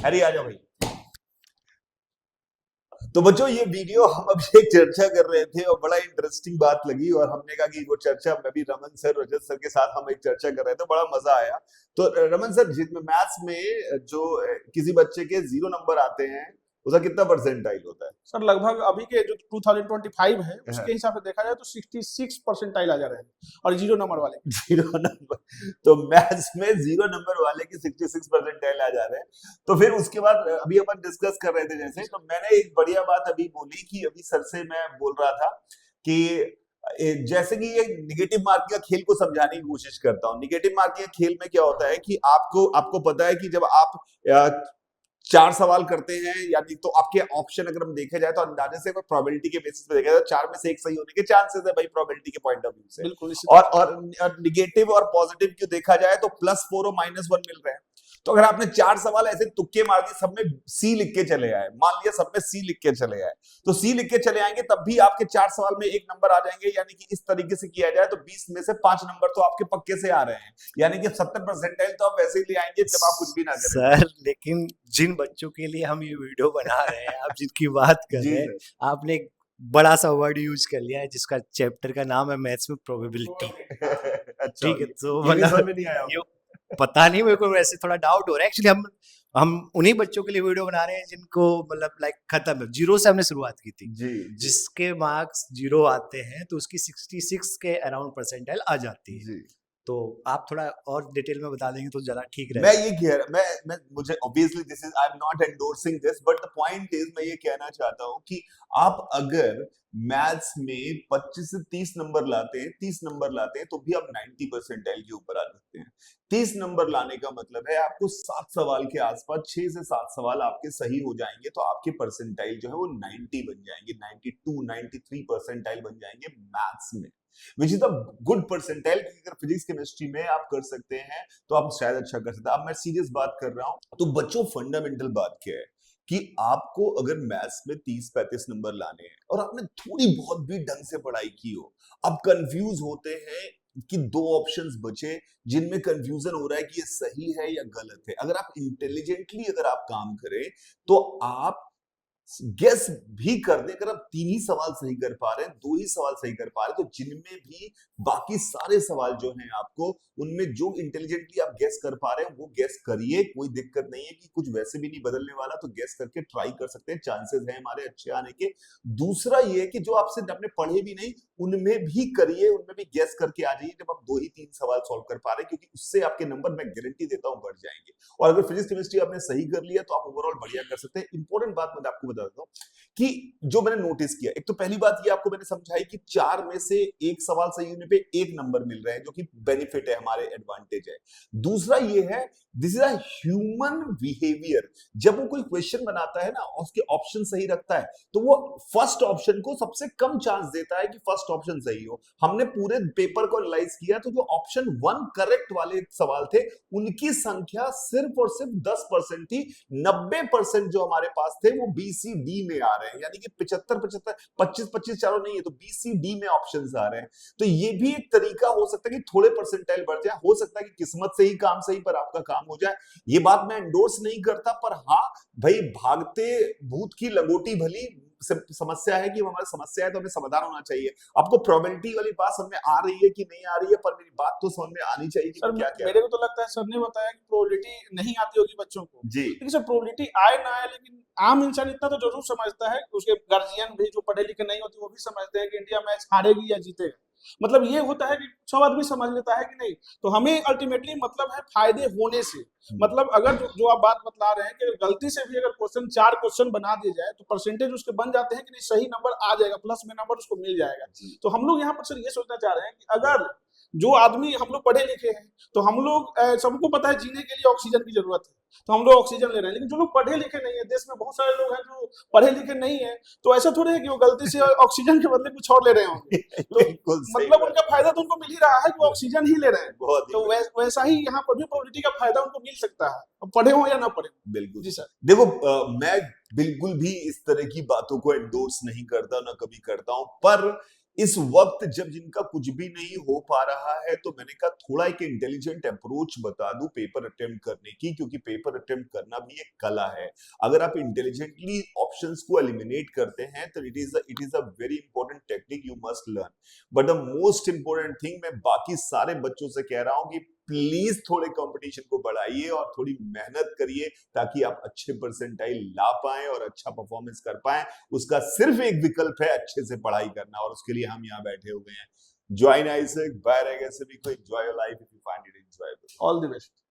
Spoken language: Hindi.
अरे आ जाओ भाई। तो बच्चों ये वीडियो हम अभी एक चर्चा कर रहे थे और बड़ा इंटरेस्टिंग बात लगी और हमने कहा कि वो चर्चा मैं भी रमन सर रजत सर के साथ हम एक चर्चा कर रहे थे, बड़ा मजा आया। तो रमन सर जिसमें मैथ्स में जो किसी बच्चे के 0 नंबर आते हैं उसका कितना परसेंटाइल होता है? सर लगभग अभी के जो 2025 है हाँ। उसके हिसाब से देखा जाए तो 66 परसेंटाइल आ जा रहे हैं और 0 नंबर वाले 0 नंबर। तो मैथ्स में 0 नंबर वाले की 66 परसेंटाइल आ जा रहे हैं। तो फिर उसके बाद अभी अपन डिस्कस कर रहे थे जैसे, तो मैंने एक बढ़िया बात अभी बोली कि अभी सर से मैं बोल रहा था कि जैसे कि ये निगेटिव मार्किंग का खेल को समझाने की कोशिश करता हूँ। निगेटिव मार्किंग का खेल में क्या होता है कि आपको पता है कि जब आप 4 सवाल करते हैं, यानी तो आपके ऑप्शन अगर हम देखे जाए तो अंदाजे से प्रोबेबिलिटी के बेसिस पे देखा जाए तो 4 में से 1 सही होने के चांसेस है भाई, प्रोबेबिलिटी के पॉइंट ऑफ व्यू से। बिल्कुल और निगेटिव और पॉजिटिव क्यों देखा जाए तो +4 और -1 मिल रहे हैं। तो अगर आपने 4 सवाल ऐसे तुक्के मार दिए, सब में सी लिख के चले आए, मान लिया सब में सी लिख के चले आए, तो सी लिख के चले आएंगे तब भी आपके 4 सवाल में 1 नंबर आ जाएंगे। यानी कि इस तरीके से किया जाए तो 20 में से 5 नंबर तो आपके पक्के से आ रहे हैं, यानी कि 70 परसेंटाइल तो आप वैसे ही ले आएंगे जब आप कुछ भी ना करें। सर लेकिन जिन बच्चों के लिए हम ये वीडियो बना रहे हैं, आप जिनकी बात कर जी रहे हैं, आपने एक बड़ा सा वर्ड यूज कर लिया है जिसका चैप्टर का नाम है मैथ्स में प्रोबेबिलिटी। अच्छा, ठीक है, तो ये भी मतलब समझ में नहीं आया। ये पता नहीं, मेरे को वैसे थोड़ा डाउट हो रहा है। एक्चुअली हम उन्हीं बच्चों के लिए वीडियो बना रहे हैं जिनको मतलब लाइक खत्म है, 0 से हमने शुरुआत की थी। जी जिसके मार्क्स 0 आते हैं तो उसकी 66 के अराउंड परसेंटाइल आ जाती है। जी। तो आप थोड़ा और डिटेल में बता देंगे तो ज्यादा ठीक मैं रहेगा। ये कह रहा मैं मुझे obviously this is I am not endorsing this, but the point is मैं ये कहना चाहता हूं कि आप अगर मैथ्स में 25 से 30 नंबर लाते हैं, 30 नंबर लाते हैं तो भी आप 90 परसेंटाइल के ऊपर आ सकते हैं। 30 नंबर लाने का मतलब है आपको 7 सवाल के आसपास 6 से 7 सवाल आपके सही हो जाएंगे तो आपके परसेंटाइल जो है वो 90 बन जाएंगे, 92 93 परसेंटाइल बन जाएंगे मैथ्स में, which is the good percentile. अगर फिजिक्स केमिस्ट्री में आप कर सकते हैं तो आप शायद अच्छा कर सकते हैं। अब मैं सीरियस बात कर रहा हूं। तो बच्चों फंडामेंटल बात क्या है कि आपको अगर मैथ्स में 30-35 नंबर लाने हैं और आपने थोड़ी बहुत भी ढंग से पढ़ाई की हो, अब कंफ्यूज होते हैं कि 2 ऑप्शंस बचे जिनमें कंफ्यूजन हो रहा है कि ये सही है या गलत है। अगर आप इंटेलिजेंटली अगर आप काम करें तो आप गेस भी कर दे। अगर आप 3 ही सवाल सही कर पा रहे हैं, 2 ही सवाल सही कर पा रहे हैं, तो जिनमें भी बाकी सारे सवाल जो हैं आपको उनमें जो इंटेलिजेंटली आप गेस कर पा रहे हैं वो गेस करिए, कोई दिक्कत नहीं है कि कुछ वैसे भी नहीं बदलने वाला, तो गेस करके ट्राई कर सकते हैं, चांसेस हैं हमारे अच्छे आने के। दूसरा ये है कि जो आपसे आपने पढ़े भी नहीं उनमें भी करिए, उनमें भी गेस करके आ जाइए जब आप 2 ही 3 सवाल सॉल्व कर पा रहे हैं, क्योंकि उससे आपके नंबर मैं गारंटी देता हूं बढ़ जाएंगे। और अगर फिजिक्स केमिस्ट्री आपने सही कर लिया तो आप ओवरऑल बढ़िया कर सकते हैं। इंपॉर्टेंट बात मैं आपको बता देता हूं कि जो मैंने नोटिस किया, एक तो पहली बात ये आपको मैंने समझाई कि 4 में से 1 सवाल सही होने पे 1 नंबर मिल रहा है, जो कि बेनिफिट है, हमारे एडवांटेज है। दूसरा ये है, this is a human behaviour. जब वो कोई क्वेश्चन बनाता है ना और उसके ऑप्शन सही रखता है तो वो फर्स्ट ऑप्शन को सबसे कम चांस देता है कि फर्स्ट ऑप्शन सही हो। हमने पूरे पेपर को एनालाइज किया तो जो ऑप्शन 1 करेक्ट वाले सवाल थे उनकी संख्या सिर्फ और सिर्फ 10% थी। 90% जो हमारे पास थे वो बी सी डी में आ रहे हैं, यानी कि 75 25 चारों नहीं है तो बी सी डी में ऑप्शंस आ रहे हैं। तो ये भी एक तरीका हो सकता है कि थोड़े परसेंटाइल बढ़ जाए, हो सकता है कि किस्मत से ही काम सही पर आपका काम हो जाए। ये बात मैं एंडोर्स नहीं करता, पर हाँ भाई, भागते भूत की लंगोटी भली समस्या है कि वो हमारी समस्या है तो हमें समाधान होना चाहिए। आपको प्रोबेबिलिटी वाली बात समझ में आ रही है कि नहीं आ रही है, पर मेरी बात तो समझ में आनी चाहिए कि सर क्या क्या मेरे को तो लगता है सर ने बताया कि प्रोबेबिलिटी नहीं आती होगी बच्चों को, जी। लेकिन सर प्रोबेबिलिटी आए ना आए, लेकिन आम इंसान इतना तो जरूर समझता है, उसके गार्जियन भी जो पढ़े लिखे नहीं होते वो भी समझते हैं कि इंडिया मैच हारेगी या जीतेगा। मतलब ये होता है कि सब आदमी समझ लेता है कि नहीं, तो हमें अल्टीमेटली मतलब है फायदे होने से। मतलब अगर जो आप बात बतला रहे हैं कि गलती से भी अगर क्वेश्चन 4 क्वेश्चन बना दिए जाए तो परसेंटेज उसके बन जाते हैं कि नहीं, सही नंबर आ जाएगा, प्लस में नंबर उसको मिल जाएगा। तो हम लोग यहाँ पर सर ये सोचना चाह रहे हैं कि अगर जो आदमी, हम लोग पढ़े लिखे हैं तो हम लोग सबको पता है जीने के लिए ऑक्सीजन की जरूरत है, तो हम लोग ऑक्सीजन ले रहे हैं, लेकिन जो लोग पढ़े लिखे नहीं है, देश में बहुत सारे लोग हैं जो पढ़े लिखे नहीं है, तो ऐसा थोड़े है कि वो गलती से ऑक्सीजन के बदले कुछ और ले रहे होंगे। तो बिल्कुल सही मतलब बात। उनका फायदा तो उनको मिल ही रहा है कि वो ऑक्सीजन ही ले रहे हैं। बहुत ही तो वैसा ही यहाँ पर भी प्रोबेबिलिटी का फायदा उनको मिल सकता है, अब पढ़े हो या ना पढ़े हो। बिल्कुल जी सर। देखो, मैं बिल्कुल भी इस तरह की बातों को एंडोर्स नहीं करता, ना कभी करता हूं, पर इस वक्त जब जिनका कुछ भी नहीं हो पा रहा है, तो मैंने कहा थोड़ा एक इंटेलिजेंट अप्रोच बता दूं पेपर अटेम्प्ट करने की, क्योंकि पेपर अटेम्प्ट करना भी एक कला है। अगर आप इंटेलिजेंटली ऑप्शंस को एलिमिनेट करते हैं तो it is a very important technique, you must learn. But the most important thing मैं बाकी सारे बच्चों से कह रहा हूं कि प्लीज थोड़े कंपटीशन को बढ़ाइए और थोड़ी मेहनत करिए, ताकि आप अच्छे परसेंटाइल ला पाएं और अच्छा परफॉर्मेंस कर पाएं। उसका सिर्फ एक विकल्प है, अच्छे से पढ़ाई करना, और उसके लिए हम यहाँ बैठे हुए हैं। ज्वाइन आइजैक, बाय रेगेसिमिको, enjoy your life if you find it enjoyable. All the best.